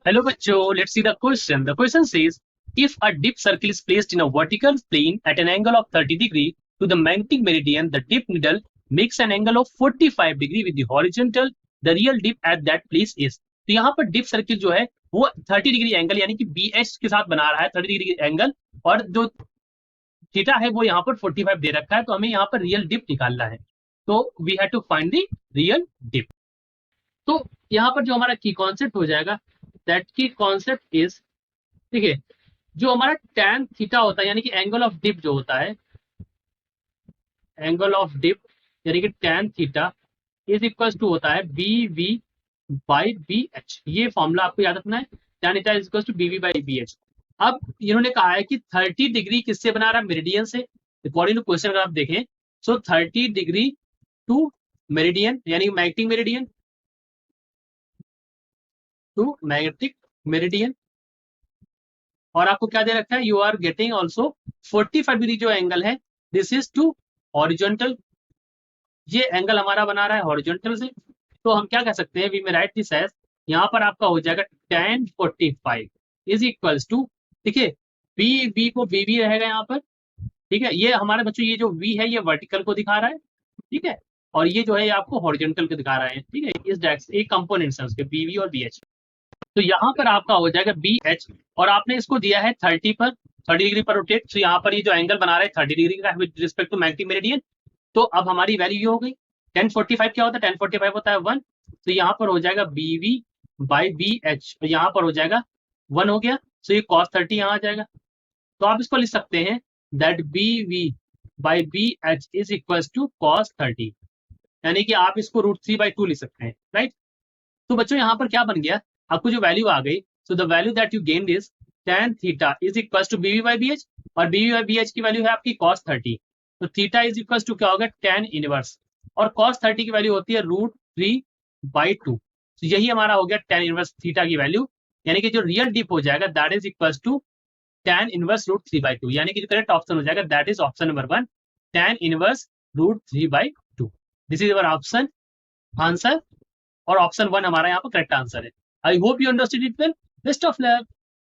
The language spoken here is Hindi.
Hello बच्चों, let's see the question. The question says, if a dip circle is placed in a vertical plane at an angle of 30 degree to the magnetic meridian, the dip needle makes an angle of 45 degree with the horizontal. The real dip at that place is. तो यहाँ पर डिप सर्किल जो है वो 30 डिग्री एंगल यानी कि बी एच के साथ बना रहा है 30 डिग्री एंगल, और जो थीटा है वो यहाँ पर 45 दे रखा है, तो हमें यहाँ पर रियल डिप निकालना है। तो we have to find the real dip. तो यहाँ पर जो हमारा की कॉन्सेप्ट हो जाएगा, दैट की कॉन्सेप्ट इज, ठीक है, जो हमारा tan थीटा होता है यानी कि एंगल ऑफ डिप जो होता है, एंगल ऑफ डिप यानी कि tan theta is equal to होता है B V by B H. ये फॉर्मूला आपको याद रखना है, tan theta is equal to B V by B H. अब इन्होंने कहा है कि 30 डिग्री किससे बना रहा है, मेरिडियन से। अकॉर्डिंग टू क्वेश्चन अगर आप देखें, सो 30 डिग्री टू मेरिडियन यानी magnetic meridian to magnetic meridian. और आपको क्या दे रखा है, you are getting also 45 degree जो एंगल है, दिस इज टू हॉरिजॉन्टल। ये एंगल हमारा बना रहा है हॉरिजॉन्टल से, तो हम क्या कह सकते हैं, वी में राइट दिस एज, यहाँ पर आपका हो जाएगा tan 45 इज इक्वल्स टू, ठीक है, बी बी को बी बी रहेगा यहाँ पर, ठीक है। ये हमारे बच्चों ये जो वी है ये वर्टिकल को दिखा रहा है, ठीक है, और ये जो है ये आपको हॉरिजॉन्टल को दिखा रहा है, ठीक है। इस डायरेक्शन एक कंपोनेंट्स है उसके, बी वी और बी एच। तो यहाँ पर आपका हो जाएगा बी एच, और आपने इसको दिया है 30 पर, 30 डिग्री पर रोटेट। तो यहाँ पर ये जो एंगल बना रहा है 30 डिग्री का with respect to magnetic meridian. तो अब हमारी वैल्यू ये हो गई, 1045 क्या होता है, 1045 होता है 1। तो यहाँ पर हो जाएगा B V by B H, और यहाँ पर हो जाएगा 1 हो गया। तो ये cos 30 यहाँ आ जाएगा। तो आप इसको लिख सकते हैं that B V by B H is equal to cos 30, यानी कि आप इसको √3/2 लिख सकते हैं, राइट। तो बच्चों यहाँ पर क्या बन गया, आपको जो वैल्यू आ गई, so the value that you gained is tan theta is equal to BV by B H, और बीवी बाई बी एच की वैल्यू है आपकी cos 30। तो थीटा इज इक्वल टू क्या होगा, tan इनवर्स, और cos 30 की वैल्यू होती है √3/2। तो यही हमारा हो गया tan इनवर्स थीटा की वैल्यू, यानी कि जो रियल डिप हो जाएगा that is equal to tan inverse √3/2, यानी कि जो करेक्ट ऑप्शन हो जाएगा that is option number 1, tan inverse √3/2। This is our option answer, और ऑप्शन 1 हमारा यहाँ पर करेक्ट आंसर है। I hope you understood it well. Best of luck.